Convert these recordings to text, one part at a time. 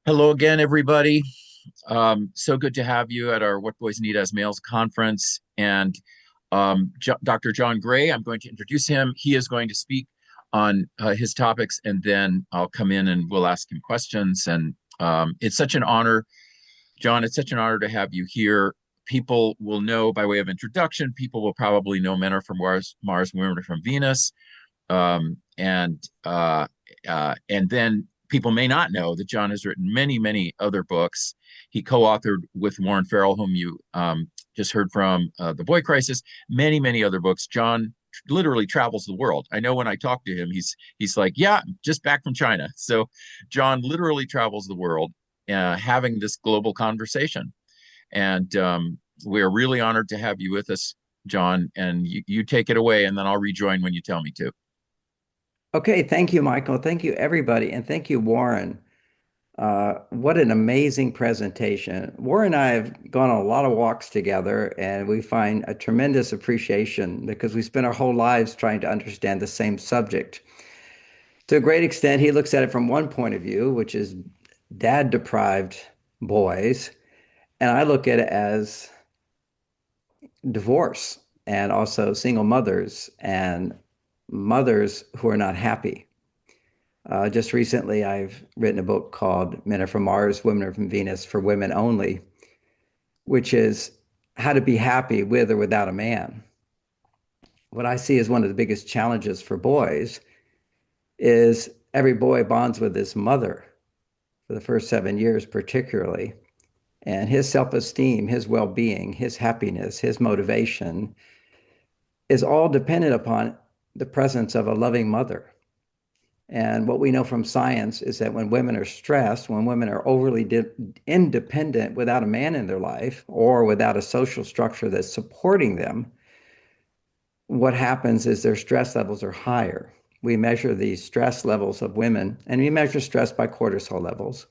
Hello again, everybody. So good to have you at our What Boys Need as Males conference. And Dr. John Gray, I'm going to introduce him. He is going to speak on his topics, and then I'll come in and we'll ask him questions. And it's such an honor, John, it's such an honor to have you here. People will know by way of introduction, people will probably know men are from Mars, women are from Venus. And then people may not know that John has written many, many other books. He co-authored with Warren Farrell, whom you just heard from, The Boy Crisis, many, many other books. John literally travels the world. I know when I talk to him, he's like, yeah, just back from China. So John literally travels the world, having this global conversation. And we're really honored to have you with us, John. And you take it away, and then I'll rejoin when you tell me to. Okay, thank you, Michael. Thank you, everybody. And thank you, Warren. What an amazing presentation. Warren and I have gone on a lot of walks together, and we find a tremendous appreciation because we spend our whole lives trying to understand the same subject. To a great extent, he looks at it from one point of view, which is dad-deprived boys, and I look at it as divorce and also single mothers and mothers who are not happy. Just recently, I've written a book called Men Are From Mars, Women Are From Venus for Women Only, which is how to be happy with or without a man. What I see as one of the biggest challenges for boys is every boy bonds with his mother for the first 7 years, particularly. And his self-esteem, his well-being, his happiness, his motivation is all dependent upon the presence of a loving mother. And what we know from science is that when women are stressed, when women are overly independent without a man in their life or without a social structure that's supporting them, what happens is their stress levels are higher. We measure the stress levels of women, and we measure stress by cortisol levels.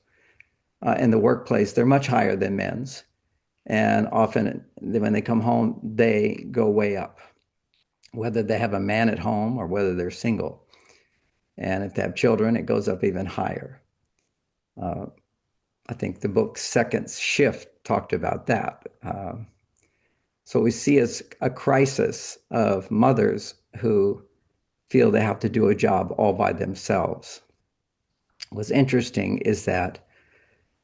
In the workplace, they're much higher than men's. And often when they come home, they go way up, whether they have a man at home or whether they're single. And if they have children, it goes up even higher. Uh, I think the book Second Shift talked about that. So we see as a crisis of mothers who feel they have to do a job all by themselves. What's interesting is that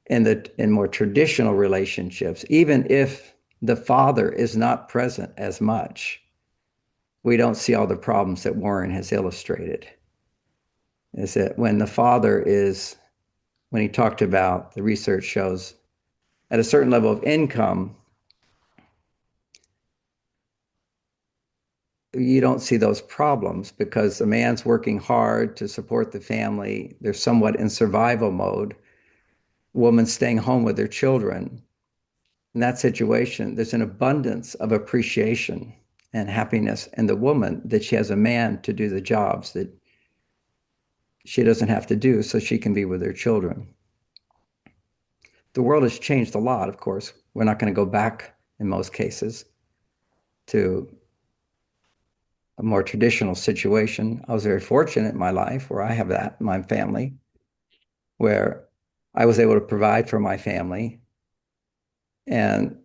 in more traditional relationships, even if the father is not present as much, we don't see all the problems that Warren has illustrated. Is that when he talked about the research shows at a certain level of income, you don't see those problems because the man's working hard to support the family. They're somewhat in survival mode. Woman's staying home with their children. In that situation, there's an abundance of appreciation and happiness in the woman that she has a man to do the jobs that she doesn't have to do so she can be with her children. The world has changed a lot, of course. We're not going to go back in most cases to a more traditional situation. I was very fortunate in my life where I have that in my family, where I was able to provide for my family and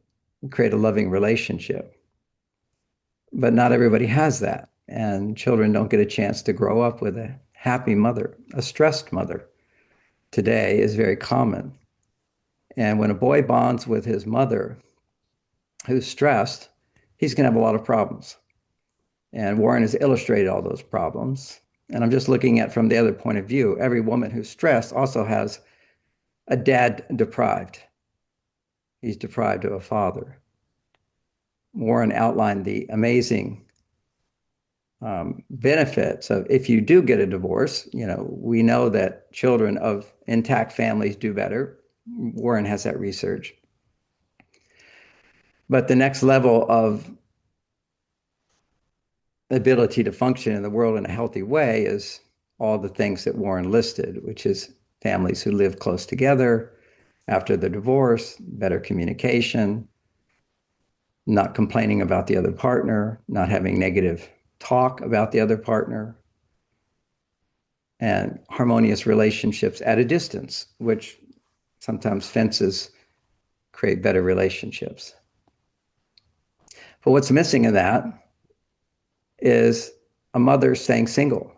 create a loving relationship. But not everybody has that. And children don't get a chance to grow up with a happy mother. A stressed mother today is very common. And when a boy bonds with his mother who's stressed, he's going to have a lot of problems. And Warren has illustrated all those problems. And I'm just looking at from the other point of view. Every woman who's stressed also has a dad deprived. He's deprived of a father. Warren outlined the amazing benefits of if you do get a divorce. We know that children of intact families do better. Warren has that research. But the next level of ability to function in the world in a healthy way is all the things that Warren listed, which is families who live close together after the divorce, better communication, not complaining about the other partner, not having negative talk about the other partner, and harmonious relationships at a distance, which Sometimes fences create better relationships. But what's missing in that is a mother staying single.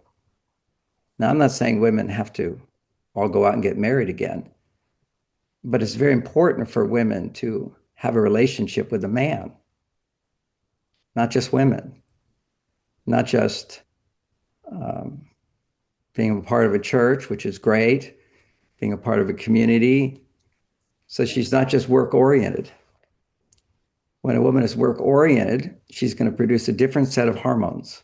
Now, I'm not saying women have to all go out and get married again, but it's very important for women to have a relationship with a man, not just women, not just um, being a part of a church, which is great, being a part of a community. So she's not just work oriented. When a woman is work oriented, she's going to produce a different set of hormones.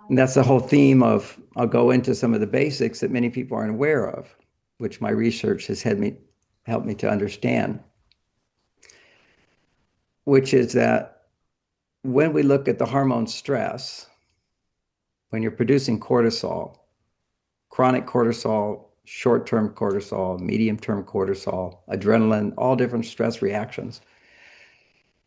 And that's the whole theme of, I'll go into some of the basics that many people aren't aware of, which my research has helped me to understand, which is that when we look at the hormone stress, when you're producing cortisol, chronic cortisol, short-term cortisol, medium-term cortisol, adrenaline, all different stress reactions,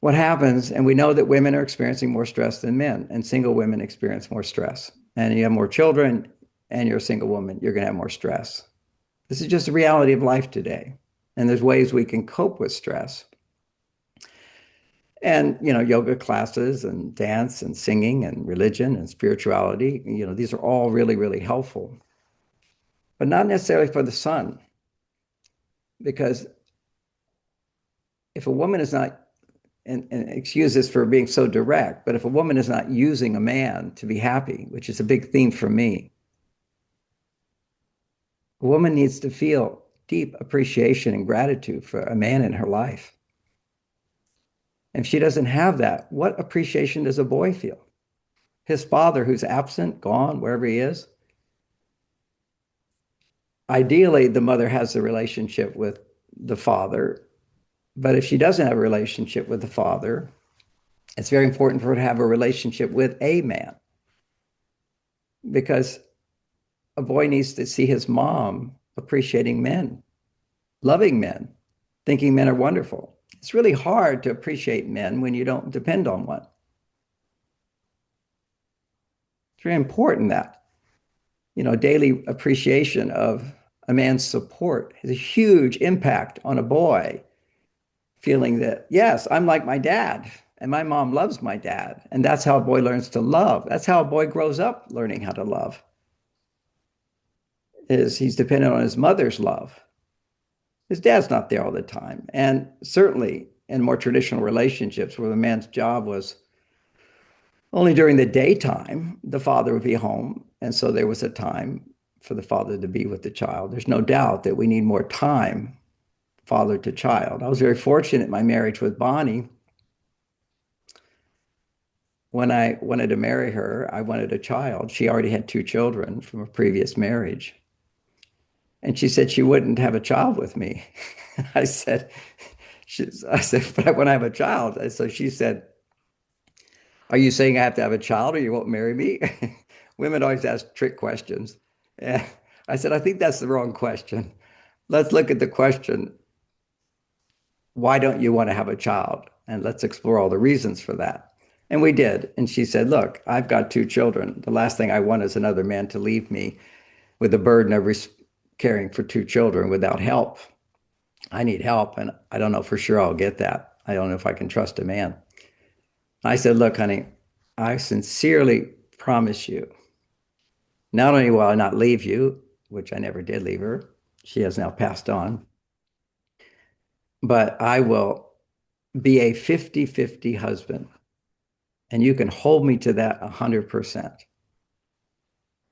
what happens, and we know that women are experiencing more stress than men, and single women experience more stress. And you have more children, and you're a single woman, you're going to have more stress. This is just the reality of life today. And there's ways we can cope with stress. And, yoga classes and dance and singing and religion and spirituality, these are all really, really helpful, but not necessarily for the son. Because if a woman is not, and excuse this for being so direct, but if a woman is not using a man to be happy, which is a big theme for me, a woman needs to feel deep appreciation and gratitude for a man in her life. And if she doesn't have that, what appreciation does a boy feel? His father, who's absent, gone, wherever he is. Ideally, the mother has a relationship with the father. But if she doesn't have a relationship with the father, it's very important for her to have a relationship with a man. Because a boy needs to see his mom appreciating men, loving men, thinking men are wonderful. It's really hard to appreciate men when you don't depend on one. It's very important that, daily appreciation of a man's support has a huge impact on a boy feeling that, yes, I'm like my dad and my mom loves my dad. And that's how a boy learns to love. That's how a boy grows up learning how to love, is he's dependent on his mother's love. His dad's not there all the time. And certainly in more traditional relationships where the man's job was only during the daytime, the father would be home. And so there was a time for the father to be with the child. There's no doubt that we need more time, father to child. I was very fortunate in my marriage with Bonnie. When I wanted to marry her, I wanted a child. She already had 2 children from a previous marriage. And she said she wouldn't have a child with me. I said, but I want to have a child. And so she said, are you saying I have to have a child or you won't marry me? Women always ask trick questions. And I said, I think that's the wrong question. Let's look at the question, why don't you want to have a child? And let's explore all the reasons for that. And we did. And she said, look, I've got 2 children. The last thing I want is another man to leave me with the burden of caring for 2 children without help. I need help, and I don't know for sure I'll get that. I don't know if I can trust a man. I said, look, honey, I sincerely promise you, not only will I not leave you, which I never did leave her, she has now passed on, but I will be a 50-50 husband, and you can hold me to that 100%.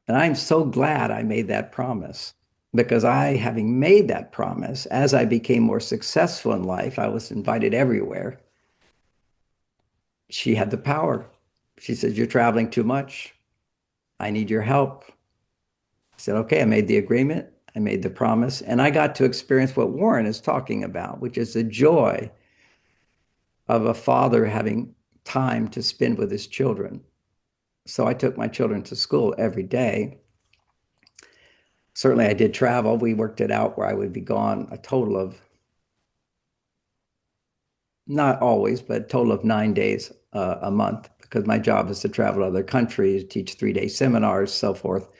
And I'm so glad I made that promise, because having made that promise, as I became more successful in life, I was invited everywhere. She had the power. She said, you're traveling too much. I need your help. I said, okay, I made the agreement. I made the promise. And I got to experience what Warren is talking about, which is the joy of a father having time to spend with his children. So I took my children to school every day. Certainly I did travel. We worked it out where I would be gone a total of, not always, but a total of 9 days a month, because my job is to travel to other countries, teach 3-day seminars, so forth.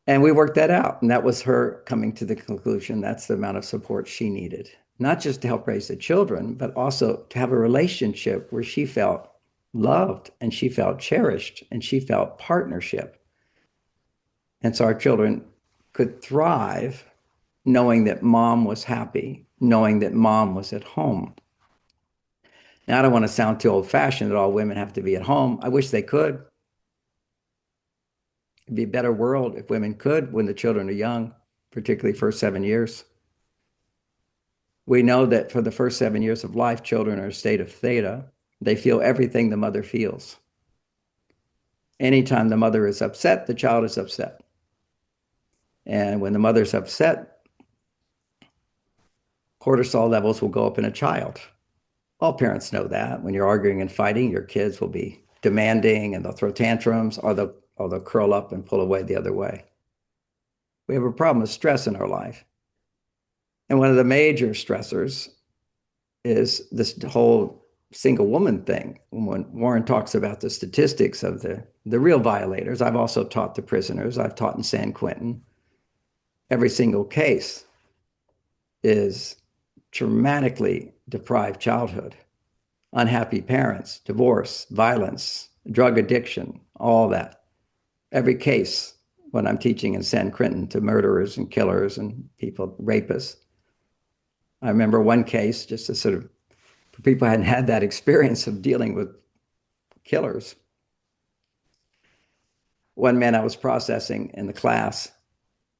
And we worked that out. And that was her coming to the conclusion that's the amount of support she needed, not just to help raise the children, but also to have a relationship where she felt loved and she felt cherished and she felt partnership. And so our children could thrive knowing that mom was happy, knowing that mom was at home. Now, I don't want to sound too old fashioned that all women have to be at home. I wish they could. It'd be a better world if women could when the children are young, particularly first 7 years. We know that for the first 7 years of life, children are in a state of theta. They feel everything the mother feels. Anytime the mother is upset, the child is upset. And when the mother's upset, cortisol levels will go up in a child. All parents know that. When you're arguing and fighting, your kids will be demanding and they'll throw tantrums or they'll curl up and pull away the other way. We have a problem with stress in our life. And one of the major stressors is this whole single woman thing. When Warren talks about the statistics of the real violators, I've also taught the prisoners, I've taught in San Quentin. Every single case is traumatically deprived childhood, unhappy parents, divorce, violence, drug addiction, all that. Every case when I'm teaching in San Quentin to murderers and killers and people, rapists. I remember one case, just to sort of, for people who hadn't had that experience of dealing with killers. One man I was processing in the class,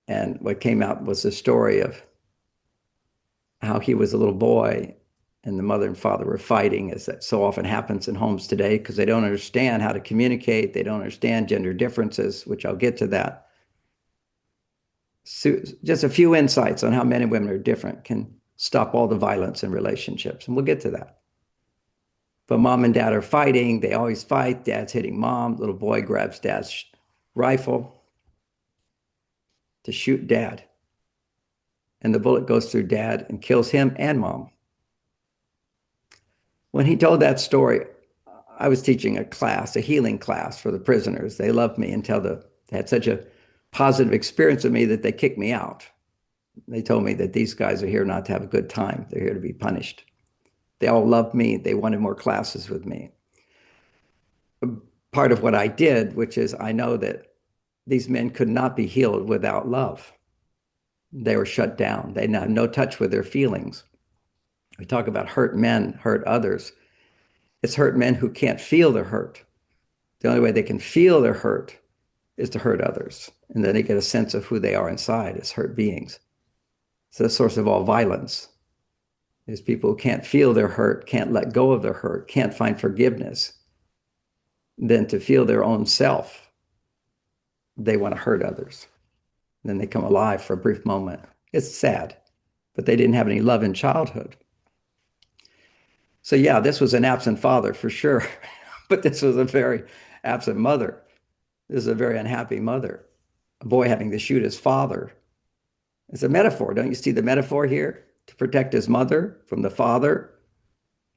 and what came out was the story of how he was a little boy and the mother and father were fighting, as that so often happens in homes today, because they don't understand how to communicate. They don't understand gender differences, which I'll get to that. So just a few insights on how men and women are different can stop all the violence in relationships. And we'll get to that. But mom and dad are fighting. They always fight. Dad's hitting mom. Little boy grabs dad's rifle to shoot dad. And the bullet goes through dad and kills him and mom. When he told that story, I was teaching a class, a healing class for the prisoners. They loved me until they had such a positive experience with me that they kicked me out. They told me that these guys are here not to have a good time. They're here to be punished. They all loved me. They wanted more classes with me. Part of what I did, which is I know that these men could not be healed without love. They were shut down. They had no touch with their feelings. We talk about hurt men, hurt others. It's hurt men who can't feel their hurt. The only way they can feel their hurt is to hurt others. And then they get a sense of who they are inside as hurt beings. It's the source of all violence. Is people who can't feel their hurt, can't let go of their hurt, can't find forgiveness. Then to feel their own self, they want to hurt others. Then they come alive for a brief moment. It's sad, but they didn't have any love in childhood. So yeah, this was an absent father for sure, but this was a very absent mother. This is a very unhappy mother. A boy having to shoot his father. It's a metaphor. Don't you see the metaphor here? To protect his mother from the father.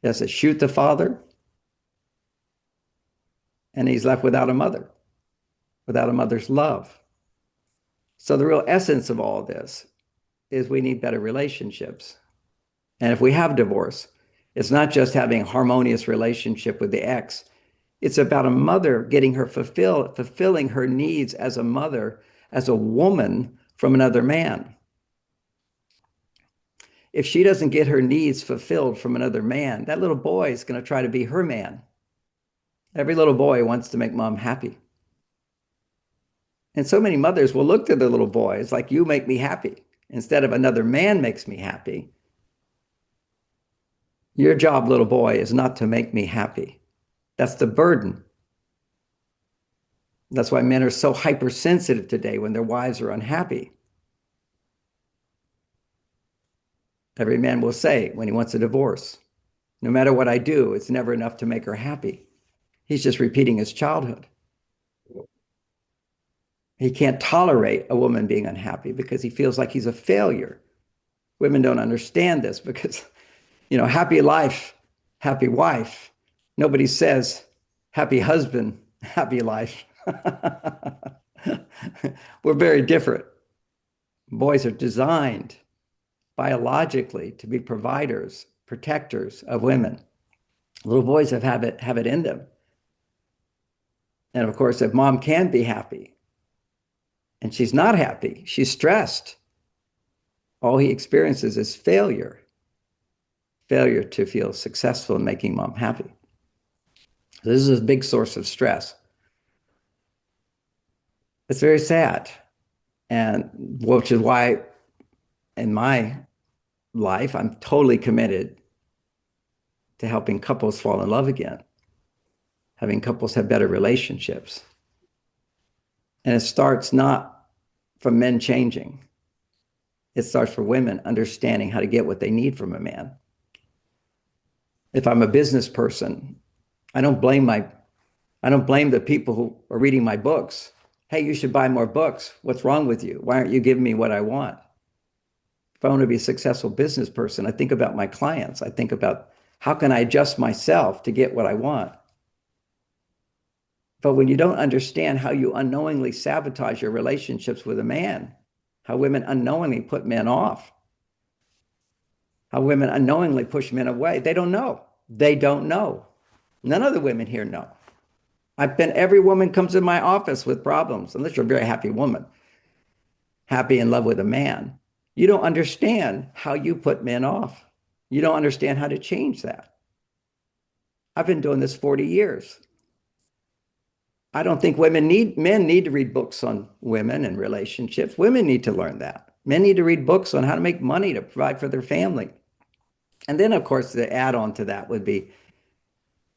He has to shoot the father. And he's left without a mother, without a mother's love. So the real essence of all of this is we need better relationships. And if we have divorce, it's not just having a harmonious relationship with the ex. It's about a mother getting her fulfilling her needs as a mother, as a woman from another man. If she doesn't get her needs fulfilled from another man, that little boy is going to try to be her man. Every little boy wants to make mom happy. And so many mothers will look to their little boy. It's like, you make me happy. Instead of another man makes me happy. Your job, little boy, is not to make me happy. That's the burden. That's why men are so hypersensitive today when their wives are unhappy. Every man will say when he wants a divorce, no matter what I do, it's never enough to make her happy. He's just repeating his childhood. He can't tolerate a woman being unhappy because he feels like he's a failure. Women don't understand this because, happy life, happy wife. Nobody says happy husband, happy life. We're very different. Boys are designed biologically to be providers, protectors of women. Little boys have it in them. And of course, if mom can be happy and she's not happy, she's stressed, all he experiences is failure, failure to feel successful in making mom happy. So this is a big source of stress. It's very sad. And which is why in my life, I'm totally committed to helping couples fall in love again, having couples have better relationships. And it starts not from men changing. It starts for women understanding how to get what they need from a man. If I'm a business person, I don't blame the people who are reading my books. Hey, you should buy more books. What's wrong with you? Why aren't you giving me what I want? If I want to be a successful business person, I think about my clients. I think about how can I adjust myself to get what I want? But when you don't understand how you unknowingly sabotage your relationships with a man, how women unknowingly put men off, how women unknowingly push men away, they don't know. They don't know. None of the women here know. Every woman comes in my office with problems, unless you're a very happy woman, happy in love with a man. You don't understand how you put men off. You don't understand how to change that. I've been doing this 40 years. I don't think men need to read books on women and relationships. Women need to learn that. Men need to read books on how to make money to provide for their family. And then, of course, the add-on to that would be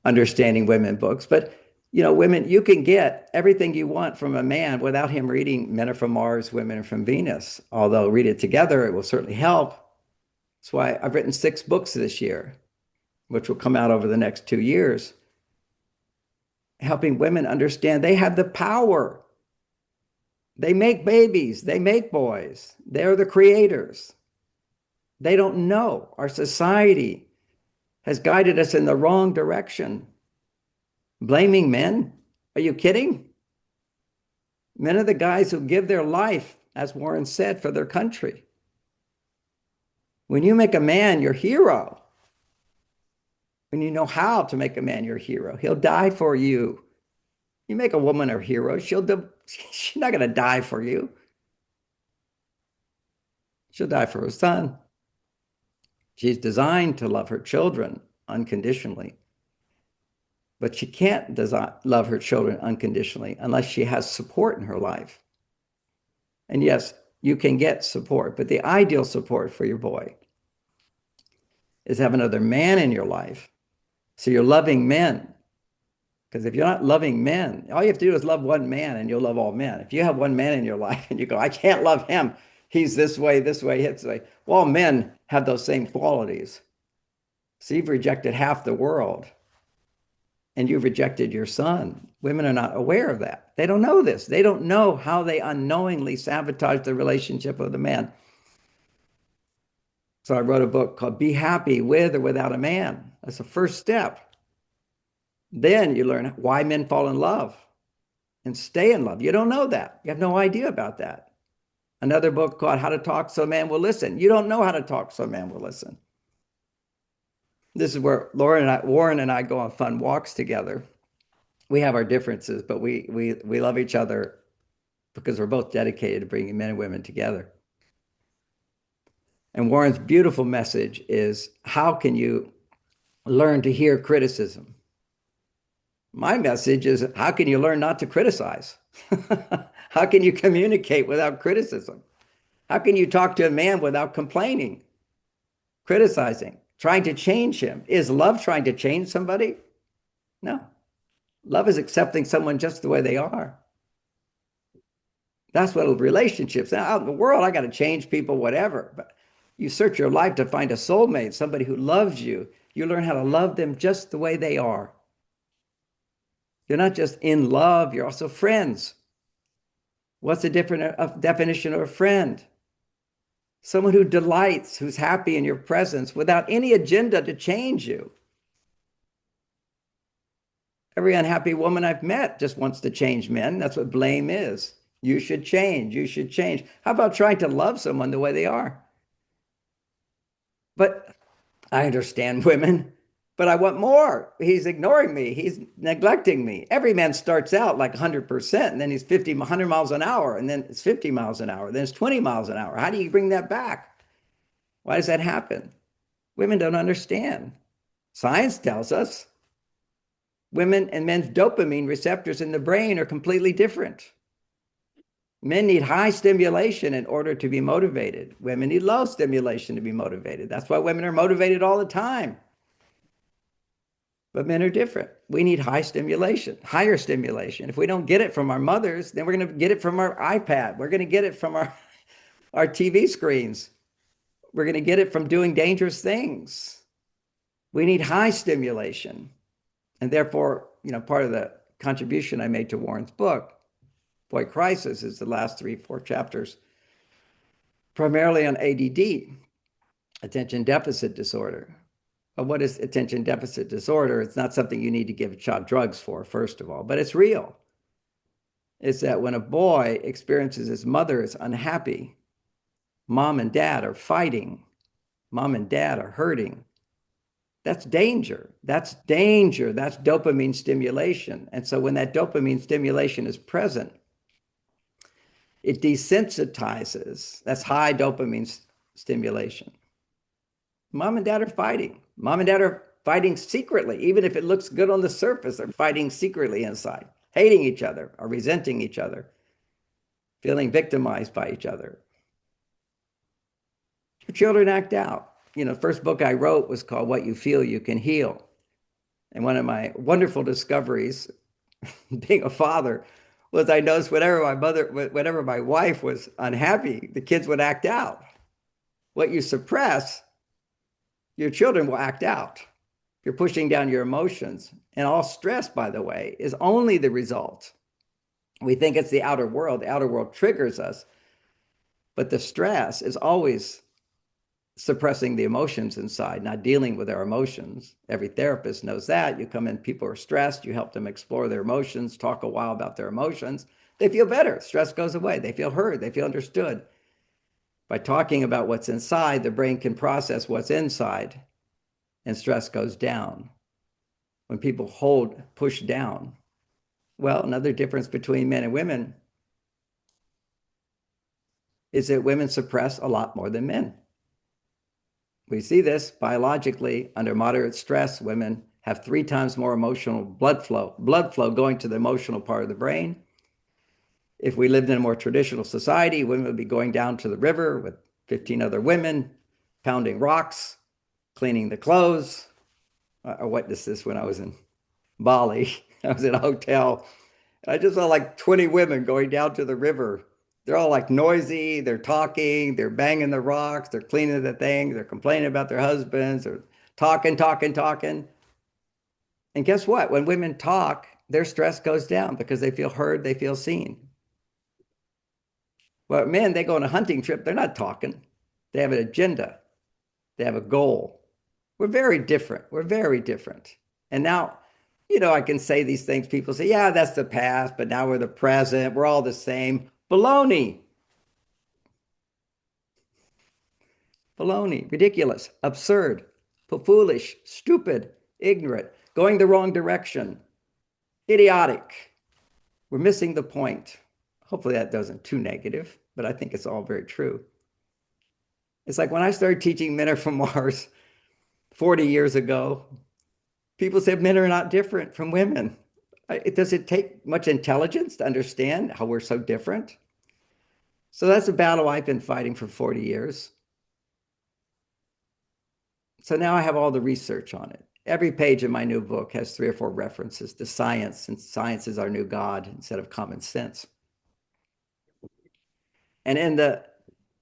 understanding women books. But, women, you can get everything you want from a man without him reading Men Are From Mars, Women Are From Venus. Although read it together, it will certainly help. That's why I've written 6 books this year, which will come out over the next 2 years, helping women understand they have the power. They make babies, they make boys, they're the creators. They don't know. Our society has guided us in the wrong direction. Blaming men? Are you kidding? Men are the guys who give their life, as Warren said, for their country. When you make a man your hero, when you know how to make a man your hero, he'll die for you. You make a woman her hero, she's not going to die for you. She'll die for her son. She's designed to love her children unconditionally. But she can't love her children unconditionally unless she has support in her life. And yes, you can get support, but the ideal support for your boy is have another man in your life. So you're loving men. Because if you're not loving men, all you have to do is love one man and you'll love all men. If you have one man in your life and you go, I can't love him. He's this way, this way. Well, men have those same qualities. So you've rejected half the world and you've rejected your son. Women are not aware of that. They don't know this. They don't know how they unknowingly sabotage the relationship with a man. So I wrote a book called Be Happy With or Without a Man. That's the first step. Then you learn why men fall in love and stay in love. You don't know that. You have no idea about that. Another book called How to Talk So a Man Will Listen. You don't know how to talk so a man will listen. This is where Warren and I go on fun walks together. We have our differences, but we love each other because we're both dedicated to bringing men and women together. And Warren's beautiful message is, how can you learn to hear criticism? My message is, how can you learn not to criticize? How can you communicate without criticism? How can you talk to a man without complaining, criticizing, trying to change him? Is love trying to change somebody? No. Love is accepting someone just the way they are. That's what relationships. Now, out in the world, I got to change people, whatever. But you search your life to find a soulmate, somebody who loves you. You learn how to love them just the way they are. You're not just in love, you're also friends. What's the different definition of a friend? Someone who delights, who's happy in your presence without any agenda to change you. Every unhappy woman I've met just wants to change men. That's what blame is. You should change. You should change. How about trying to love someone the way they are? But I understand women, but I want more. He's ignoring me. He's neglecting me. Every man starts out like 100%, and then he's 50, 100 miles an hour, and then it's 50 miles an hour, then it's 20 miles an hour. How do you bring that back? Why does that happen? Women don't understand. Science tells us women and men's dopamine receptors in the brain are completely different. Men need high stimulation in order to be motivated. Women need low stimulation to be motivated. That's why women are motivated all the time. But men are different. We need high stimulation, higher stimulation. If we don't get it from our mothers, then we're going to get it from our iPad. We're going to get it from our TV screens. We're going to get it from doing dangerous things. We need high stimulation. And therefore, part of the contribution I made to Warren's book, Boy Crisis, is the last 3, 4 chapters, primarily on ADD, attention deficit disorder. But what is attention deficit disorder? It's not something you need to give a child drugs for, first of all, but it's real. It's that when a boy experiences his mother is unhappy, mom and dad are fighting, mom and dad are hurting, that's danger. That's danger. That's dopamine stimulation. And so when that dopamine stimulation is present, it desensitizes. That's high dopamine stimulation. Mom and dad are fighting. Mom and dad are fighting secretly. Even if it looks good on the surface, they're fighting secretly inside, hating each other or resenting each other, feeling victimized by each other. Your children act out. The first book I wrote was called What You Feel You Can Heal. And one of my wonderful discoveries being a father was I noticed whenever my wife was unhappy, the kids would act out. What you suppress, your children will act out. You're pushing down your emotions. And all stress, by the way, is only the result. We think it's the outer world. The outer world triggers us. But the stress is always suppressing the emotions inside, not dealing with our emotions. Every therapist knows that. You come in, people are stressed, you help them explore their emotions, talk a while about their emotions. They feel better. Stress goes away. They feel heard. They feel understood. By talking about what's inside, the brain can process what's inside and stress goes down. When people push down. Well, another difference between men and women is that women suppress a lot more than men. We see this biologically. Under moderate stress, women have 3 times more emotional blood flow going to the emotional part of the brain. If we lived in a more traditional society, women would be going down to the river with 15 other women, pounding rocks, cleaning the clothes. I witnessed this when I was in Bali. I was in a hotel. I just saw like 20 women going down to the river. They're all like noisy, they're talking, they're banging the rocks, they're cleaning the things, they're complaining about their husbands, they're talking. And guess what? When women talk, their stress goes down because they feel heard, they feel seen. Well, men, they go on a hunting trip, they're not talking. They have an agenda, they have a goal. We're very different. We're very different. And now, I can say these things. People say, yeah, that's the past, but now we're the present. We're all the same. Baloney. Baloney. Ridiculous. Absurd. Foolish. Stupid. Ignorant. Going the wrong direction. Idiotic. We're missing the point. Hopefully that doesn't too negative, but I think it's all very true. It's like when I started teaching Men Are From Mars 40 years ago, people said men are not different from women. Does it take much intelligence to understand how we're so different? So that's a battle I've been fighting for 40 years. So now I have all the research on it. Every page of my new book has 3 or 4 references to science, and science is our new God instead of common sense. And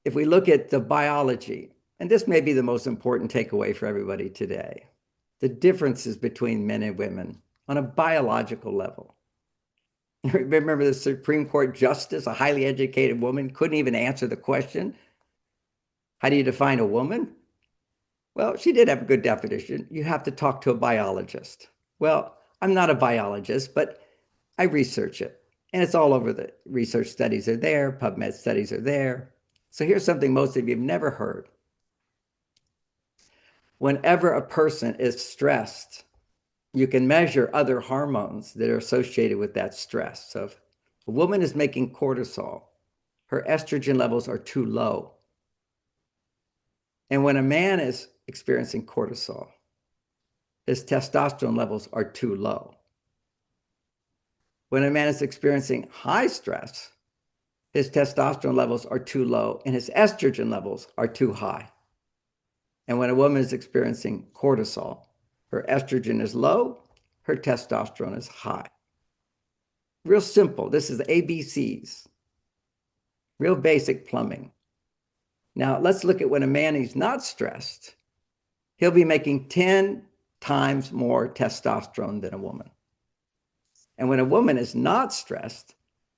if we look at the biology, and this may be the most important takeaway for everybody today, the differences between men and women on a biological level. Remember the Supreme Court justice, a highly educated woman, couldn't even answer the question, how do you define a woman? Well, she did have a good definition. You have to talk to a biologist. Well, I'm not a biologist, but I research it. And it's all over the research studies are there, PubMed studies are there. So here's something most of you have never heard. Whenever a person is stressed, you can measure other hormones that are associated with that stress. So if a woman is making cortisol, her estrogen levels are too low. And when a man is experiencing cortisol, his testosterone levels are too low. When a man is experiencing high stress, his testosterone levels are too low and his estrogen levels are too high. And when a woman is experiencing cortisol, her estrogen is low, her testosterone is high. Real simple. This is ABCs, real basic plumbing. Now, let's look at when a man is not stressed, he'll be making 10 times more testosterone than a woman. And when a woman is not stressed,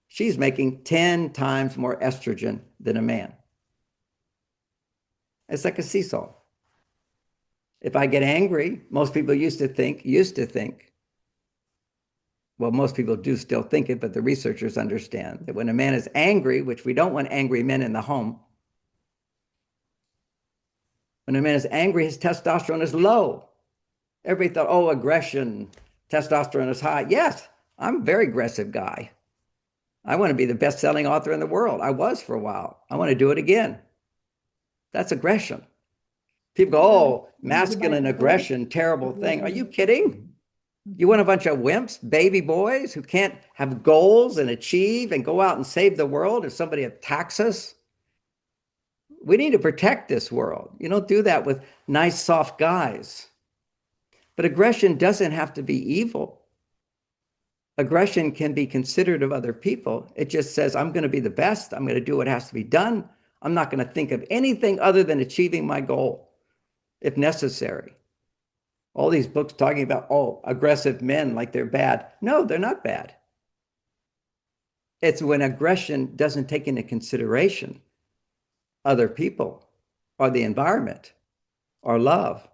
she's making 10 times more estrogen than a man. It's like a seesaw. If I get angry, most people used to think, well, most people do still think it, but the researchers understand that when a man is angry, which we don't want angry men in the home, when a man is angry, his testosterone is low. Everybody thought, oh, aggression, testosterone is high. Yes, I'm a very aggressive guy. I want to be the best-selling author in the world. I was for a while. I want to do it again. That's aggression. People go, oh, masculine aggression, terrible thing. Are you kidding? You want a bunch of wimps, baby boys who can't have goals and achieve and go out and save the world if somebody attacks us? We need to protect this world. You don't do that with nice, soft guys. But aggression doesn't have to be evil. Aggression can be considerate of other people. It just says, I'm going to be the best. I'm going to do what has to be done. I'm not going to think of anything other than achieving my goal, if necessary. All these books talking about, oh, aggressive men like they're bad. No, they're not bad. It's when aggression doesn't take into consideration other people or the environment or love.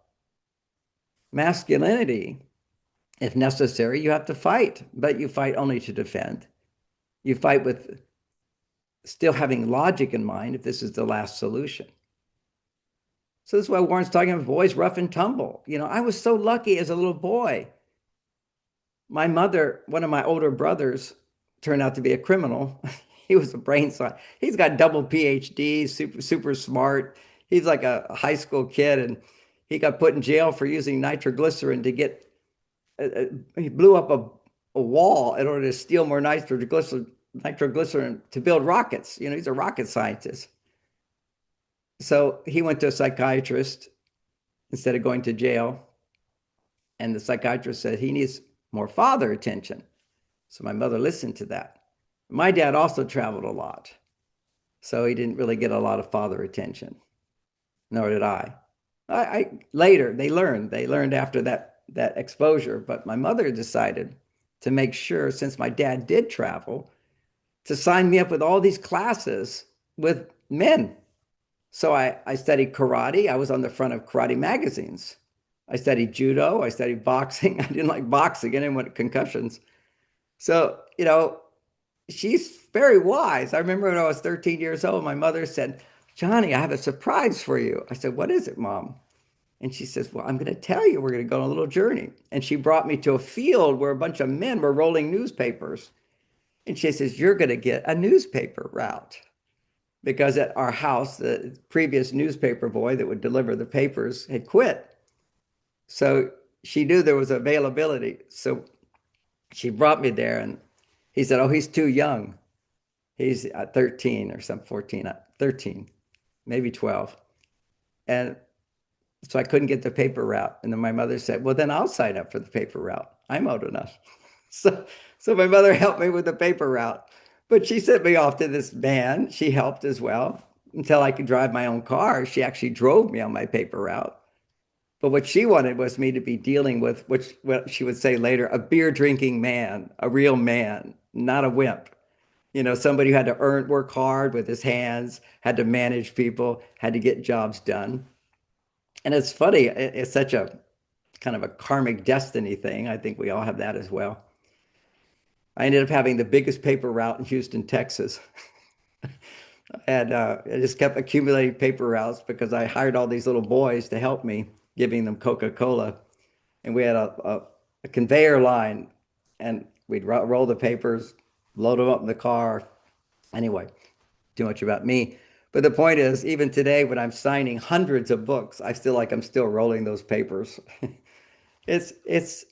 Masculinity, if necessary, you have to fight, but you fight only to defend. You fight with still having logic in mind if this is the last solution. So this is why Warren's talking about boys rough and tumble. You know, I was so lucky as a little boy. My mother, one of my older brothers, turned out to be a criminal. He was a brain scientist. He's got double PhDs, super smart. He's like a high school kid, and he got put in jail for using nitroglycerin to get. He blew up a wall in order to steal more nitroglycerin to build rockets. You know, he's a rocket scientist. So he went to a psychiatrist instead of going to jail. And the psychiatrist said he needs more father attention. So my mother listened to that. My dad also traveled a lot. So he didn't really get a lot of father attention, nor did I. Later, they learned after that exposure. But my mother decided to make sure, since my dad did travel, to sign me up with all these classes with men. So I studied karate. I was on the front of karate magazines. I studied judo. I studied boxing. I didn't like boxing. I didn't want concussions. So, you know, she's very wise. I remember when I was 13 years old, my mother said, Johnny, I have a surprise for you. I said, what is it, Mom? And she says, well, I'm going to tell you, we're going to go on a little journey. And she brought me to a field where a bunch of men were rolling newspapers. And she says, you're going to get a newspaper route. Because at our house, the previous newspaper boy that would deliver the papers had quit. So she knew there was availability. So she brought me there, and he said, oh, he's too young. He's 13 or some 14, 13, maybe 12. And so I couldn't get the paper route. And then my mother said, well, then I'll sign up for the paper route. I'm old enough. So my mother helped me with the paper route. But she sent me off to this man. She helped as well until I could drive my own car. She actually drove me on my paper route. But what she wanted was me to be dealing with, which what she would say later, a beer drinking man, a real man, not a wimp. You know, somebody who had to work hard with his hands, had to manage people, had to get jobs done. And it's funny, it's such a kind of a karmic destiny thing. I think we all have that as well. I ended up having the biggest paper route in Houston, Texas. And I just kept accumulating paper routes because I hired all these little boys to help me, giving them Coca-Cola. And we had a conveyor line, and we'd roll the papers, load them up in the car. Anyway, too much about me. But the point is, even today, when I'm signing hundreds of books, I feel like I'm still rolling those papers. It's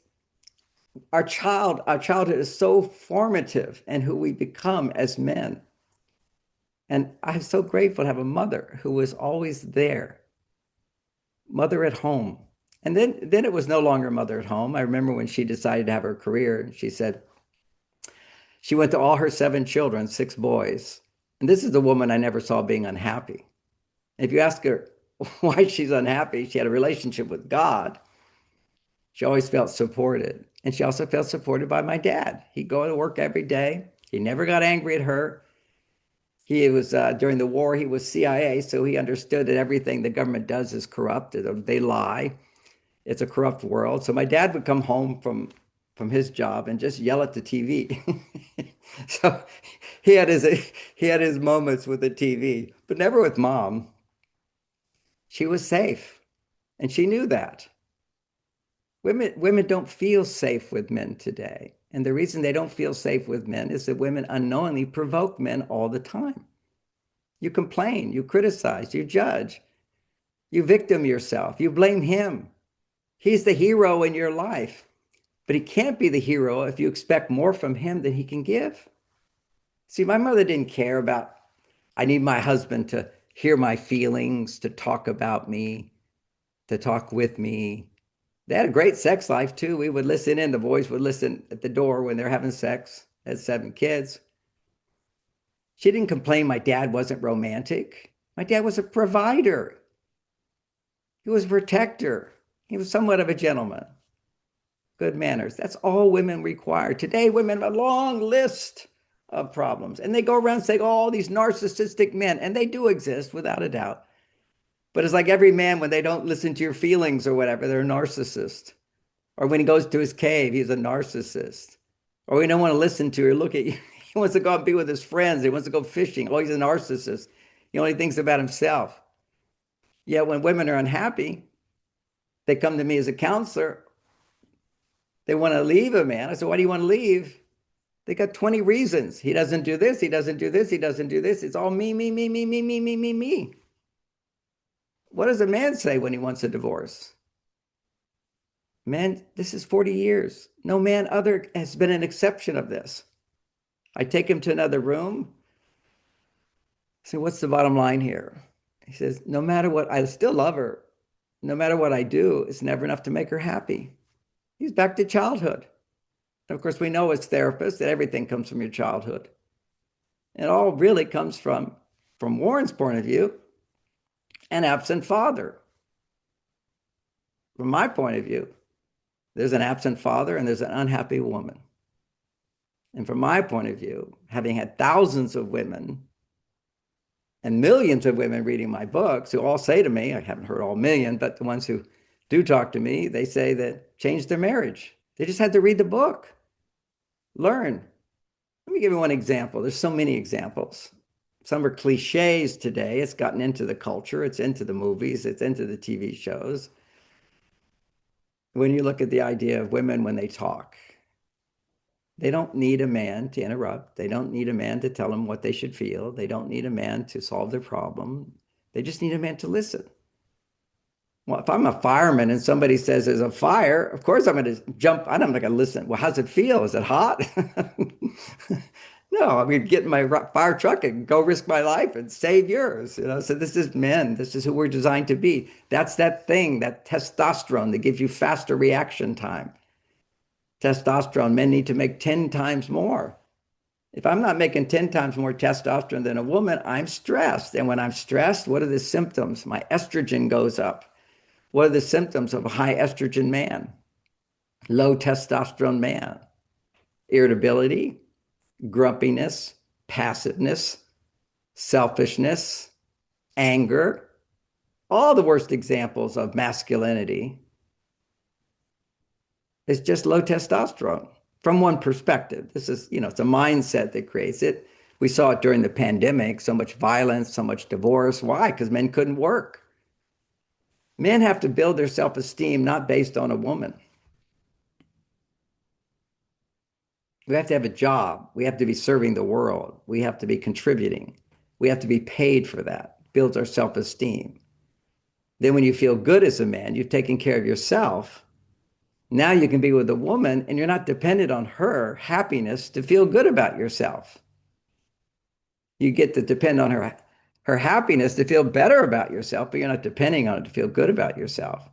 our childhood is so formative and who we become as men. And I'm so grateful to have a mother who was always there, mother at home. And then it was no longer mother at home. I remember when she decided to have her career, she said she went to all her seven children, six boys. And this is the woman I never saw being unhappy. If you ask her why she's unhappy, she had a relationship with God. She always felt supported. And she also felt supported by my dad. He'd go to work every day. He never got angry at her. He was during the war, he was CIA, so he understood that everything the government does is corrupt. They lie. It's a corrupt world. So my dad would come home from his job and just yell at the TV. So he had his he had his moments with the TV, but never with mom. She was safe, and she knew that. Women don't feel safe with men today. And the reason they don't feel safe with men is that women unknowingly provoke men all the time. You complain, you criticize, you judge, you victim yourself, you blame him. He's the hero in your life, but he can't be the hero if you expect more from him than he can give. See, my mother didn't care about, I need my husband to hear my feelings, to talk about me, to talk with me. They had a great sex life too. We would listen in. The boys would listen at the door when they're having sex. They had seven kids. She didn't complain my dad wasn't romantic. My dad was a provider. He was a protector. He was somewhat of a gentleman. Good manners. That's all women require. Today, women have a long list of problems. And they go around saying, oh, all these narcissistic men. And they do exist, without a doubt. But it's like every man, when they don't listen to your feelings or whatever, they're a narcissist. Or when he goes to his cave, he's a narcissist. Or we don't want to listen to or look at you. He wants to go out and be with his friends. He wants to go fishing. Oh, he's a narcissist. He only thinks about himself. Yet when women are unhappy, they come to me as a counselor. They want to leave a man. I said, why do you want to leave? They got 20 reasons. He doesn't do this. He doesn't do this. He doesn't do this. It's all me, me, me, me, me, me, me, me, me. What does a man say when he wants a divorce? Man, this is 40 years. No man other has been an exception of this. I take him to another room. I say, what's the bottom line here? He says, no matter what, I still love her. No matter what I do, it's never enough to make her happy. He's back to childhood. And of course, we know as therapists that everything comes from your childhood. It all really comes from Warren's point of view, an absent father. From my point of view, there's an absent father and there's an unhappy woman. And from my point of view, having had thousands of women and millions of women reading my books who all say to me, I haven't heard all million, but the ones who do talk to me, they say that changed their marriage. They just had to read the book, learn. Let me give you one example. There's so many examples. Some are cliches today. It's gotten into the culture. It's into the movies. It's into the TV shows. When you look at the idea of women when they talk, they don't need a man to interrupt. They don't need a man to tell them what they should feel. They don't need a man to solve their problem. They just need a man to listen. Well, if I'm a fireman and somebody says there's a fire, of course I'm going to jump. I'm not going to listen. Well, how's it feel? Is it hot? No, I'm going to get in my fire truck and go risk my life and save yours. So this is men. This is who we're designed to be. That's that thing, that testosterone that gives you faster reaction time. Testosterone, men need to make 10 times more. If I'm not making 10 times more testosterone than a woman, I'm stressed. And when I'm stressed, what are the symptoms? My estrogen goes up. What are the symptoms of a high estrogen man? Low testosterone man? Irritability, grumpiness, passiveness, selfishness, anger, all the worst examples of masculinity is just low testosterone. from one perspective. This is, it's a mindset that creates it. We saw it during the pandemic, so much violence, so much divorce. Why? Because men couldn't work. Men have to build their self-esteem not based on a woman. We have to have a job. We have to be serving the world. We have to be contributing. We have to be paid for that. Builds our self-esteem. Then when you feel good as a man, you've taken care of yourself. Now you can be with a woman and you're not dependent on her happiness to feel good about yourself. You get to depend on her happiness to feel better about yourself, but you're not depending on it to feel good about yourself.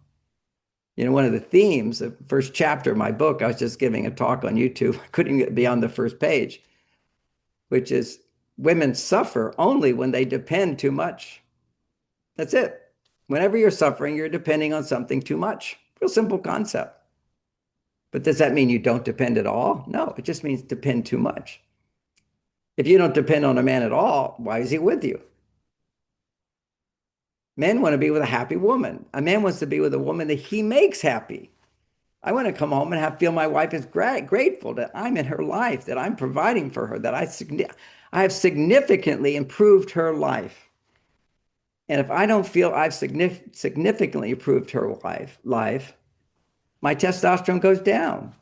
One of the themes, the first chapter of my book, I was just giving a talk on YouTube. I couldn't get beyond the first page, which is women suffer only when they depend too much. That's it. Whenever you're suffering, you're depending on something too much. Real simple concept. But does that mean you don't depend at all? No, it just means depend too much. If you don't depend on a man at all, why is he with you? Men want to be with a happy woman. A man wants to be with a woman that he makes happy. I want to come home and feel my wife is grateful that I'm in her life, that I'm providing for her, that I have significantly improved her life. And if I don't feel I've significantly improved her life, my testosterone goes down.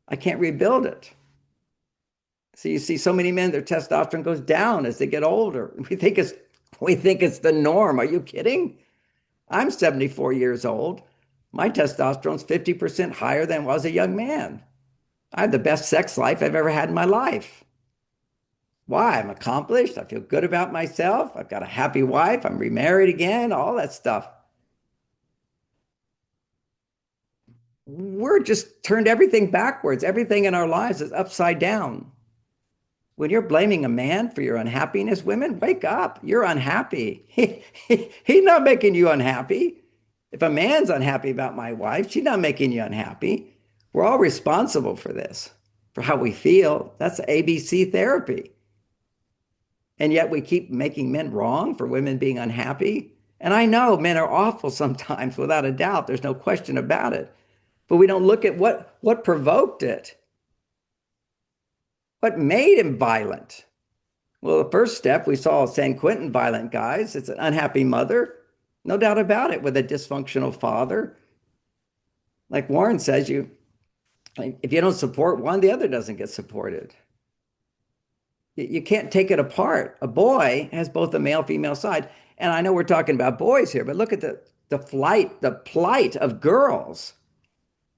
I can't rebuild it. So you see so many men, their testosterone goes down as they get older. We think it's the norm. Are you kidding? I'm 74 years old. My testosterone's 50% higher than it was a young man. I have the best sex life I've ever had in my life. Why? I'm accomplished. I feel good about myself. I've got a happy wife. I'm remarried again, all that stuff. We're just turned everything backwards. Everything in our lives is upside down. When you're blaming a man for your unhappiness, women, wake up. You're unhappy. He's not making you unhappy. If a man's unhappy about my wife, she's not making you unhappy. We're all responsible for this, for how we feel. That's ABC therapy. And yet we keep making men wrong for women being unhappy. And I know men are awful sometimes, without a doubt. There's no question about it. But we don't look at what provoked it. What made him violent? Well, the first step, we saw San Quentin violent guys. It's an unhappy mother, no doubt about it, with a dysfunctional father. Like Warren says, if you don't support one, the other doesn't get supported. You can't take it apart. A boy has both a male, female side. And I know we're talking about boys here, but look at the plight of girls.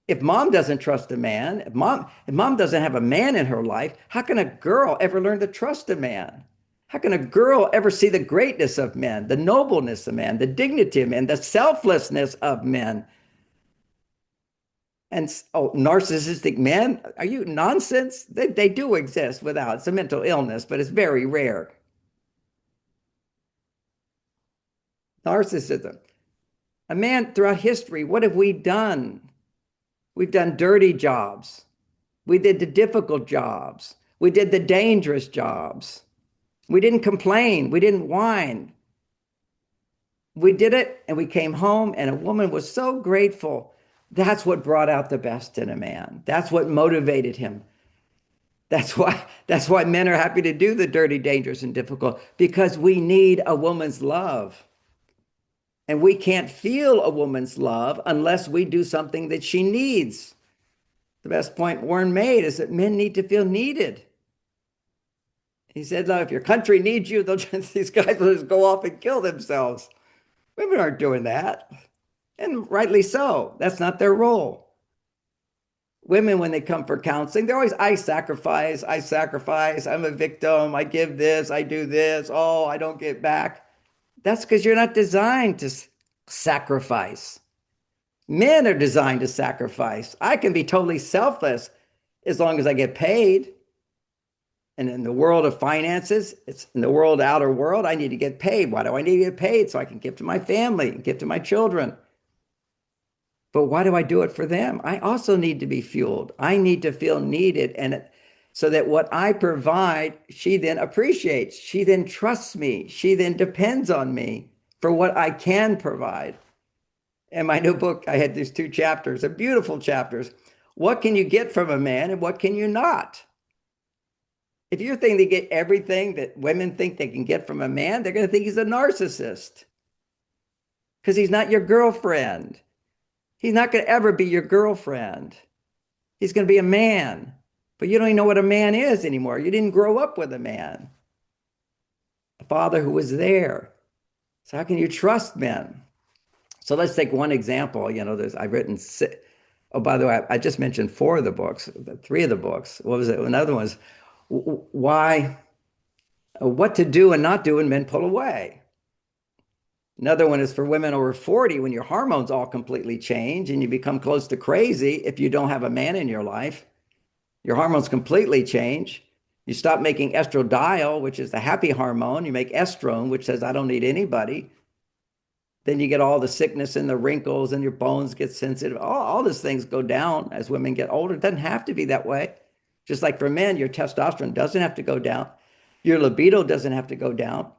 If mom doesn't trust a man, if mom doesn't have a man in her life, how can a girl ever learn to trust a man? How can a girl ever see the greatness of men, the nobleness of men, the dignity of men, the selflessness of men? And narcissistic men, are you nonsense? They do exist without. It's a mental illness, but it's very rare. Narcissism. A man throughout history, what have we done? We've done dirty jobs. We did the difficult jobs. We did the dangerous jobs. We didn't complain. We didn't whine. We did it and we came home and a woman was so grateful. That's what brought out the best in a man. That's what motivated him. That's why men are happy to do the dirty, dangerous, and difficult, because we need a woman's love. And we can't feel a woman's love unless we do something that she needs. The best point Warren made is that men need to feel needed. He said, look, if your country needs you, these guys will just go off and kill themselves. Women aren't doing that. And rightly so. That's not their role. Women, when they come for counseling, they're always, I sacrifice, I'm a victim, I give this, I do this, oh, I don't get back. That's because you're not designed to sacrifice. Men are designed to sacrifice. I can be totally selfless as long as I get paid. And in the world of finances, it's in the outer world, I need to get paid. Why do I need to get paid? So I can give to my family, give to my children. But why do I do it for them? I also need to be fueled. I need to feel needed. And so that what I provide, she then appreciates. She then trusts me. She then depends on me for what I can provide. In my new book, I had these 2 chapters, they're beautiful chapters. What can you get from a man and what can you not? If you're thinking they get everything that women think they can get from a man, they're going to think he's a narcissist because he's not your girlfriend. He's not going to ever be your girlfriend. He's going to be a man. But you don't even know what a man is anymore. You didn't grow up with a man, a father who was there. So how can you trust men? So let's take one example. I've written oh, by the way, I just mentioned four of the books, three of the books. What was it? Another one was why, what to do and not do when men pull away. Another one is for women over 40 when your hormones all completely change and you become close to crazy if you don't have a man in your life. Your hormones completely change. You stop making estradiol, which is the happy hormone. You make estrone, which says, I don't need anybody. Then you get all the sickness and the wrinkles and your bones get sensitive. All these things go down as women get older. It doesn't have to be that way. Just like for men, your testosterone doesn't have to go down. Your libido doesn't have to go down.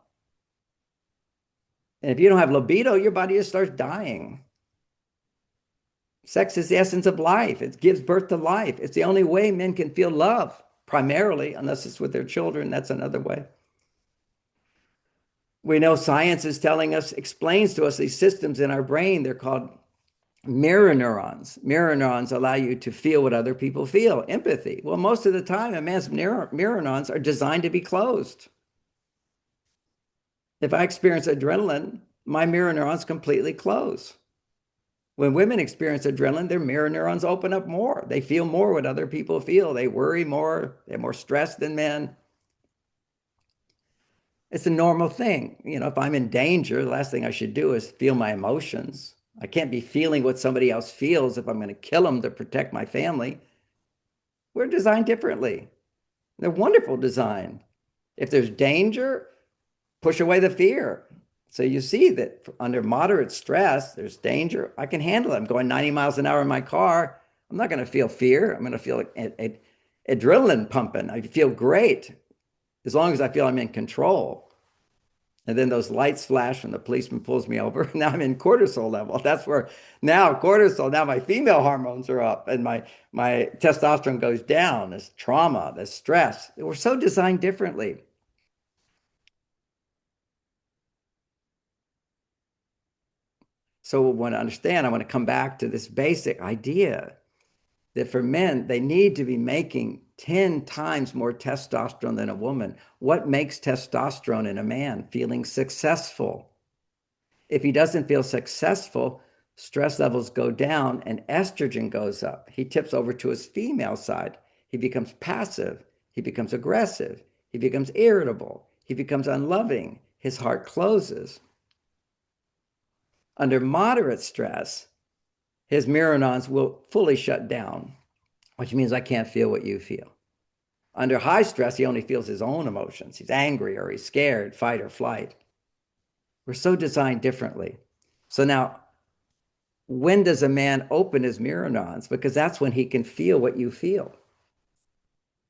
And if you don't have libido, your body just starts dying. Sex is the essence of life. It gives birth to life. It's the only way men can feel love, primarily, unless it's with their children. That's another way. We know science is telling us, explains to us these systems in our brain. They're called mirror neurons. Mirror neurons allow you to feel what other people feel, empathy. Well, most of the time, a man's mirror neurons are designed to be closed. If I experience adrenaline, my mirror neurons completely close. When women experience adrenaline, their mirror neurons open up more. They feel more what other people feel. They worry more. They're more stressed than men. It's a normal thing. If I'm in danger, the last thing I should do is feel my emotions. I can't be feeling what somebody else feels if I'm going to kill them to protect my family. We're designed differently. They're wonderful design. If there's danger, push away the fear. So you see that under moderate stress, there's danger. I can handle it. I'm going 90 miles an hour in my car. I'm not going to feel fear. I'm going to feel adrenaline pumping. I feel great as long as I feel I'm in control. And then those lights flash when the policeman pulls me over. Now I'm in cortisol level. That's where now cortisol, now my female hormones are up and my testosterone goes down. There's trauma, there's stress. We're so designed differently. So I want to understand, I want to come back to this basic idea that for men, they need to be making 10 times more testosterone than a woman. What makes testosterone in a man? Feeling successful. If he doesn't feel successful, stress levels go down and estrogen goes up. He tips over to his female side. He becomes passive. He becomes aggressive. He becomes irritable. He becomes unloving. His heart closes. Under moderate stress, his mirror neurons will fully shut down, which means I can't feel what you feel. Under high stress, he only feels his own emotions. He's angry or he's scared, fight or flight. We're so designed differently. So now, when does a man open his mirror neurons? Because that's when he can feel what you feel.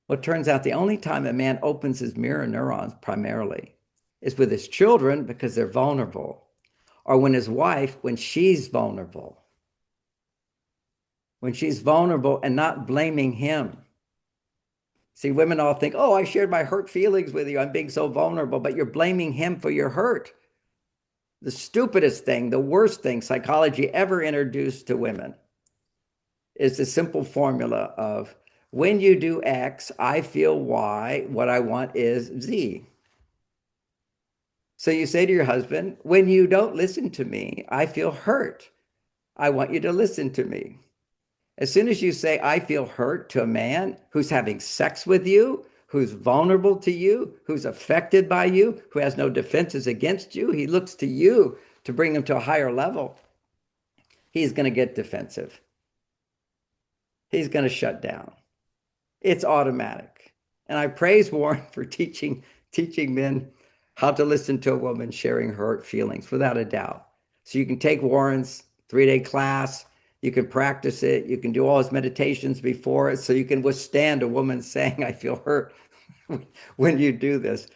Well, it turns out the only time a man opens his mirror neurons primarily is with his children because they're vulnerable, or when his wife, when she's vulnerable. When she's vulnerable and not blaming him. See, women all think, oh, I shared my hurt feelings with you. I'm being so vulnerable, but you're blaming him for your hurt. The stupidest thing, the worst thing psychology ever introduced to women is the simple formula of when you do X, I feel Y, what I want is Z. So you say to your husband, when you don't listen to me, I feel hurt. I want you to listen to me. As soon as you say, I feel hurt to a man who's having sex with you, who's vulnerable to you, who's affected by you, who has no defenses against you, he looks to you to bring him to a higher level. He's going to get defensive. He's going to shut down. It's automatic. And I praise Warren for teaching men how to listen to a woman sharing her feelings without a doubt. So you can take Warren's 3-day class, you can practice it, you can do all his meditations before it, so you can withstand a woman saying, I feel hurt when you do this.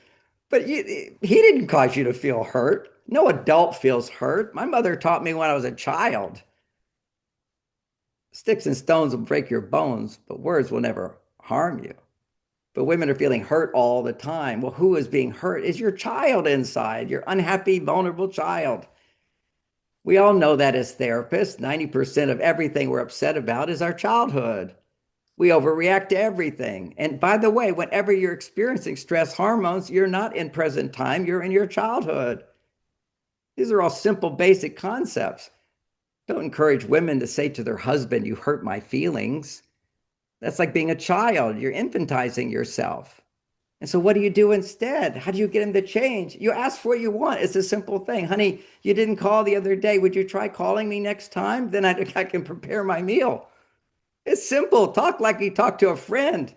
But he didn't cause you to feel hurt. No adult feels hurt. My mother taught me when I was a child. Sticks and stones will break your bones, but words will never harm you. But women are feeling hurt all the time. Well, who is being hurt? Is your child inside, your unhappy, vulnerable child. We all know that as therapists, 90% of everything we're upset about is our childhood. We overreact to everything. And by the way, whenever you're experiencing stress hormones, you're not in present time, you're in your childhood. These are all simple, basic concepts. Don't encourage women to say to their husband, "You hurt my feelings." That's like being a child. You're infantizing yourself. And so, what do you do instead? How do you get him to change? You ask for what you want. It's a simple thing. Honey, you didn't call the other day. Would you try calling me next time? Then I can prepare my meal. It's simple. Talk like you talk to a friend.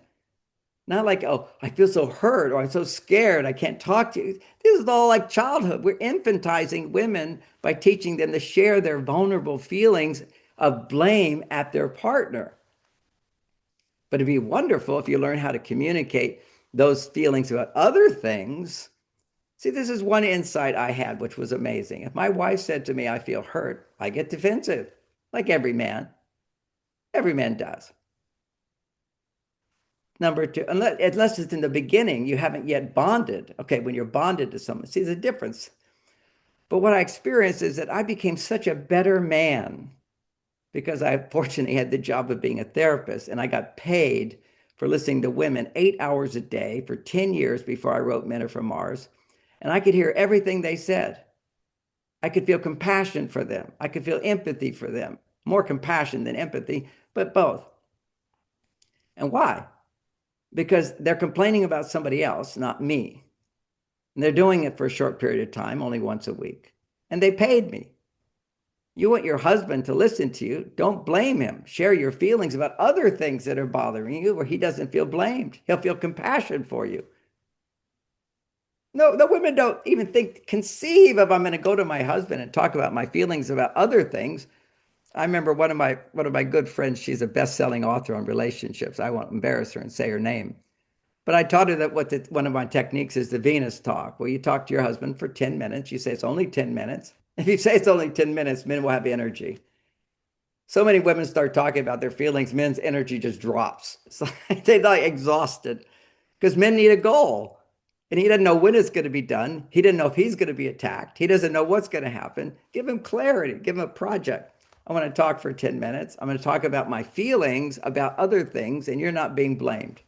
Not like, oh, I feel so hurt or I'm so scared. I can't talk to you. This is all like childhood. We're infantizing women by teaching them to share their vulnerable feelings of blame at their partner. But it'd be wonderful if you learn how to communicate those feelings about other things. See, this is one insight I had, which was amazing. If my wife said to me, I feel hurt, I get defensive, like every man. Every man does. Number two, unless it's in the beginning, you haven't yet bonded. Okay, when you're bonded to someone, see the difference. But what I experienced is that I became such a better man because I fortunately had the job of being a therapist and I got paid for listening to women 8 hours a day for 10 years before I wrote Men Are From Mars. And I could hear everything they said. I could feel compassion for them. I could feel empathy for them. More compassion than empathy, but both. And why? Because they're complaining about somebody else, not me. And they're doing it for a short period of time, only once a week. And they paid me. You want your husband to listen to you. Don't blame him. Share your feelings about other things that are bothering you where he doesn't feel blamed. He'll feel compassion for you. No, the women don't even conceive of I'm going to go to my husband and talk about my feelings about other things. I remember one of my good friends, she's a best-selling author on relationships. I won't embarrass her and say her name. But I taught her that one of my techniques is the Venus talk, where you talk to your husband for 10 minutes. You say it's only 10 minutes. If you say it's only 10 minutes, men will have energy. So many women start talking about their feelings, men's energy just drops. It's like they're like exhausted because men need a goal. And he doesn't know when it's going to be done. He doesn't know if he's going to be attacked. He doesn't know what's going to happen. Give him clarity, give him a project. I want to talk for 10 minutes. I'm going to talk about my feelings about other things, and you're not being blamed.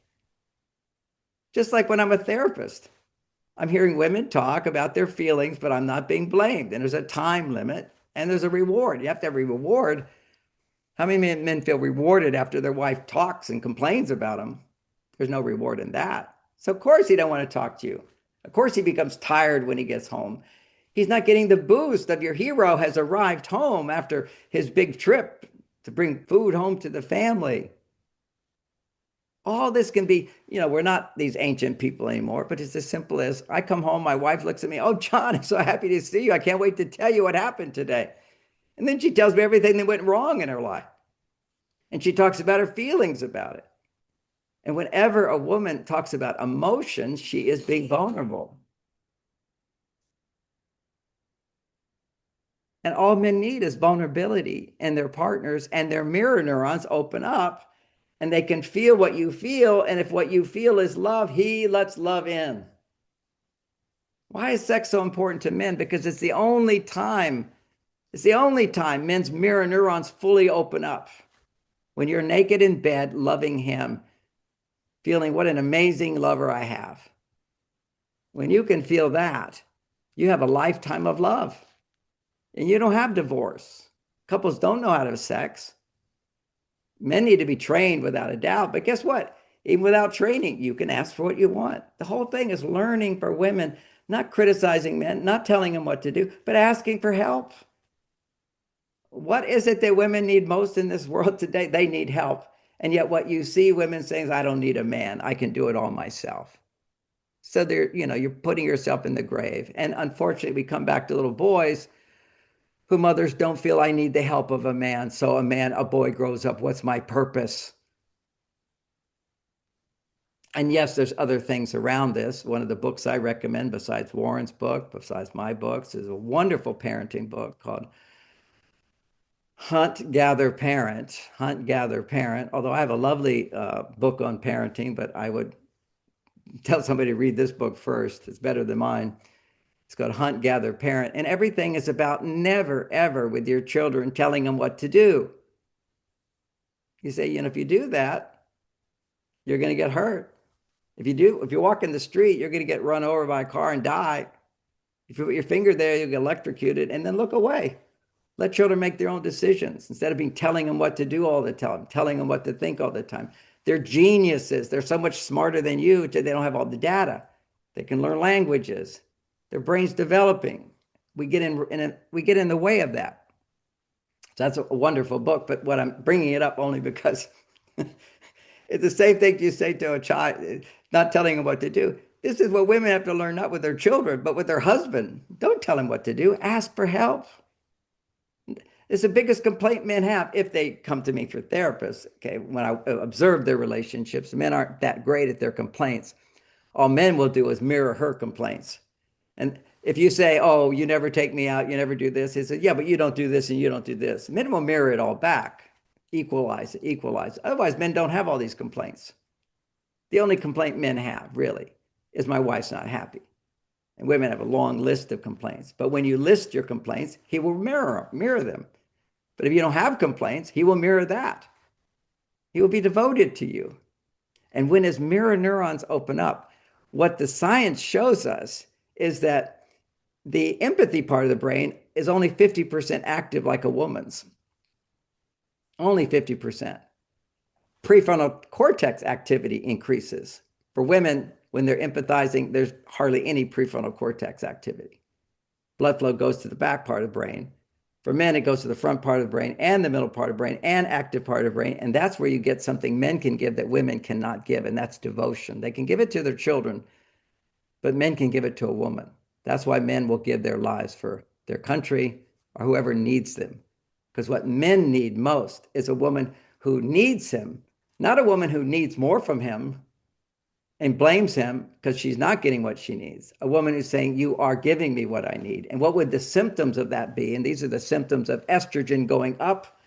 Just like when I'm a therapist, I'm hearing women talk about their feelings, but I'm not being blamed. And there's a time limit and there's a reward. You have to have a reward. How many men feel rewarded after their wife talks and complains about them? There's no reward in that. So of course he don't want to talk to you. Of course he becomes tired when he gets home. He's not getting the boost of your hero has arrived home after his big trip to bring food home to the family. All this can be, we're not these ancient people anymore, but it's as simple as I come home, my wife looks at me, "Oh, John, I'm so happy to see you. I can't wait to tell you what happened today." And then she tells me everything that went wrong in her life. And she talks about her feelings about it. And whenever a woman talks about emotions, she is being vulnerable. And all men need is vulnerability in their partners, and their mirror neurons open up and they can feel what you feel. And if what you feel is love, he lets love in. Why is sex so important to men? Because it's the only time men's mirror neurons fully open up. When you're naked in bed, loving him, feeling what an amazing lover I have. When you can feel that, you have a lifetime of love. And you don't have divorce. Couples don't know how to have sex. Men need to be trained without a doubt. But guess what? Even without training, you can ask for what you want. The whole thing is learning for women, not criticizing men, not telling them what to do, but asking for help. What is it that women need most in this world today? They need help. And yet what you see women saying is, I don't need a man. I can do it all myself. So you're putting yourself in the grave. And unfortunately, we come back to little boys who mothers don't feel I need the help of a man. So a boy grows up, what's my purpose? And yes, there's other things around this. One of the books I recommend, besides Warren's book, besides my books, is a wonderful parenting book called Hunt, gather, parent. Hunt, gather, parent. Although I have a lovely book on parenting, but I would tell somebody to read this book first. It's better than mine. It's called Hunt, Gather, Parent. And everything is about never, ever with your children telling them what to do. You say, if you do that, you're going to get hurt. If you walk in the street, you're going to get run over by a car and die. If you put your finger there, you'll get electrocuted and then look away. Let children make their own decisions instead of being telling them what to do all the time, telling them what to think all the time. They're geniuses. They're so much smarter than you. They don't have all the data. They can learn languages. Their brain's developing. We get in the way of that. So that's a wonderful book. But what I'm bringing it up only because it's the same thing you say to a child, not telling them what to do. This is what women have to learn, not with their children, but with their husband. Don't tell them what to do. Ask for help. It's the biggest complaint men have if they come to me for therapists. Okay, when I observe their relationships, men aren't that great at their complaints. All men will do is mirror her complaints. And if you say, "Oh, you never take me out, you never do this," he says, "Yeah, but you don't do this and you don't do this." Men will mirror it all back, equalize, equalize. Otherwise, men don't have all these complaints. The only complaint men have really is my wife's not happy. And women have a long list of complaints. But when you list your complaints, he will mirror them. But if you don't have complaints, he will mirror that. He will be devoted to you. And when his mirror neurons open up, what the science shows us is that the empathy part of the brain is only 50% active like a woman's. Only 50%. Prefrontal cortex activity increases. For women, when they're empathizing, there's hardly any prefrontal cortex activity. Blood flow goes to the back part of the brain. For men, it goes to the front part of the brain and the middle part of the brain and active part of the brain. And that's where you get something men can give that women cannot give, and that's devotion. They can give it to their children, but men can give it to a woman. That's why men will give their lives for their country or whoever needs them. Because what men need most is a woman who needs him, not a woman who needs more from him and blames him because she's not getting what she needs. A woman who's saying, "You are giving me what I need." And what would the symptoms of that be? And these are the symptoms of estrogen going up.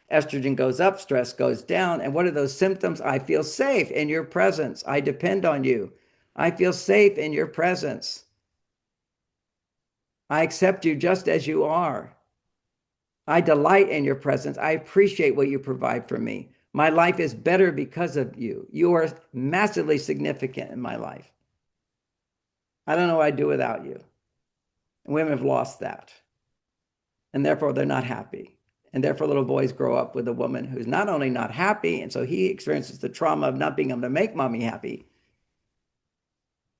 Estrogen goes up, stress goes down. And what are those symptoms? I feel safe in your presence. I depend on you. I feel safe in your presence. I accept you just as you are. I delight in your presence. I appreciate what you provide for me. My life is better because of you. You are massively significant in my life. I don't know what I'd do without you. And women have lost that. And therefore, they're not happy. And therefore, little boys grow up with a woman who's not only not happy, and so he experiences the trauma of not being able to make mommy happy,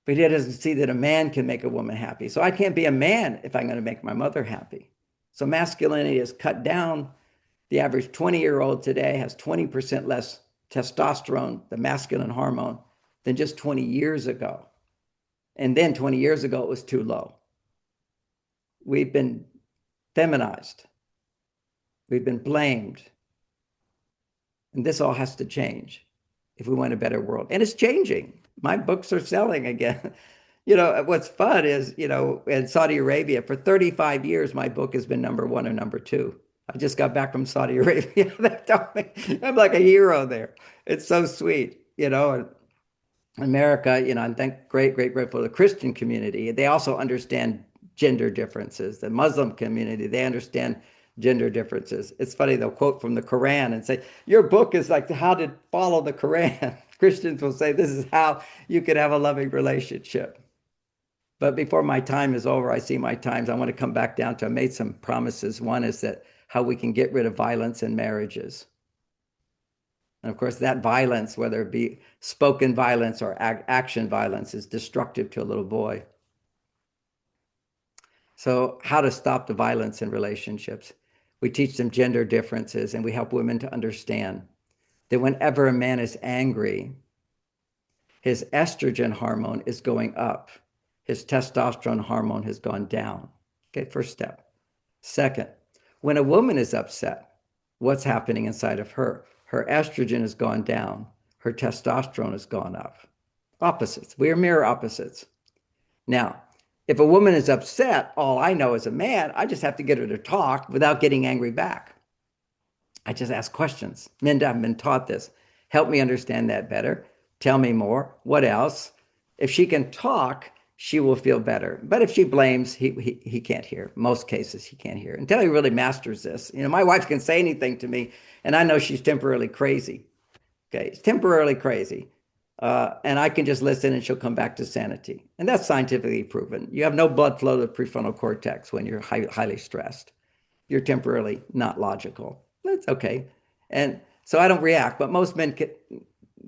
but he doesn't see that a man can make a woman happy. So I can't be a man if I'm going to make my mother happy. So masculinity is cut down. The average 20-year-old today has 20% less testosterone, the masculine hormone, than just 20 years ago. And then 20 years ago, it was too low. We've been feminized. We've been blamed. And this all has to change if we want a better world. And it's changing. My books are selling again. What's fun is, in Saudi Arabia, for 35 years, my book has been number one or number two. I just got back from Saudi Arabia. I'm like a hero there. It's so sweet, And America, I'm grateful for the Christian community. They also understand gender differences. The Muslim community, they understand gender differences. It's funny, they'll quote from the Quran and say, "Your book is like how to follow the Quran." Christians will say, "This is how you could have a loving relationship." But before my time is over, I see my times. I want to come back down to, I made some promises. One is that how we can get rid of violence in marriages. And of course, that violence, whether it be spoken violence or action violence, is destructive to a little boy. So how to stop the violence in relationships. We teach them gender differences, and we help women to understand that whenever a man is angry, his estrogen hormone is going up. His testosterone hormone has gone down. Okay, first step. Second, when a woman is upset, what's happening inside of her? Her estrogen has gone down. Her testosterone has gone up. Opposites. We are mirror opposites. Now, if a woman is upset, all I know as a man, I just have to get her to talk without getting angry back. I just ask questions. Men haven't been taught this. Help me understand that better. Tell me more. What else? If she can talk, she will feel better. But if she blames, he can't hear. Most cases, he can't hear until he really masters this. My wife can say anything to me, and I know she's temporarily crazy. Okay, it's temporarily crazy. And I can just listen and she'll come back to sanity. And that's scientifically proven. You have no blood flow to the prefrontal cortex when you're highly stressed. You're temporarily not logical. That's okay. And so I don't react, but most men can,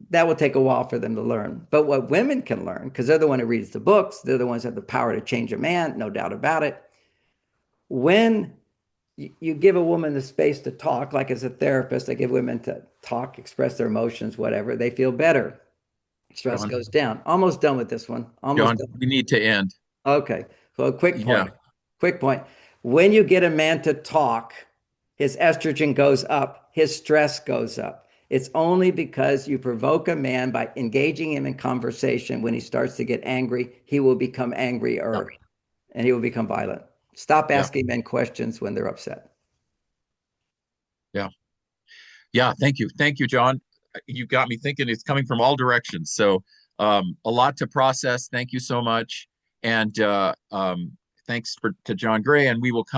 that will take a while for them to learn. But what women can learn, because they're the one who reads the books, they're the ones who have the power to change a man, no doubt about it. When you give a woman the space to talk, like as a therapist, I give women to talk, express their emotions, whatever, they feel better. Stress John, goes down. Almost done with this one. Almost John, done. we need to end. Okay. So a quick Yeah. point. Quick point. When you get a man to talk, his estrogen goes up, his stress goes up. It's only because you provoke a man by engaging him in conversation. When he starts to get angry, he will become Yeah. angrier and he will become violent. Stop Yeah. asking men questions when they're upset. Yeah. Yeah. Thank you. Thank you, John. You got me thinking. It's coming from all directions. So a lot to process. Thank you so much. And thanks to John Gray. And we will come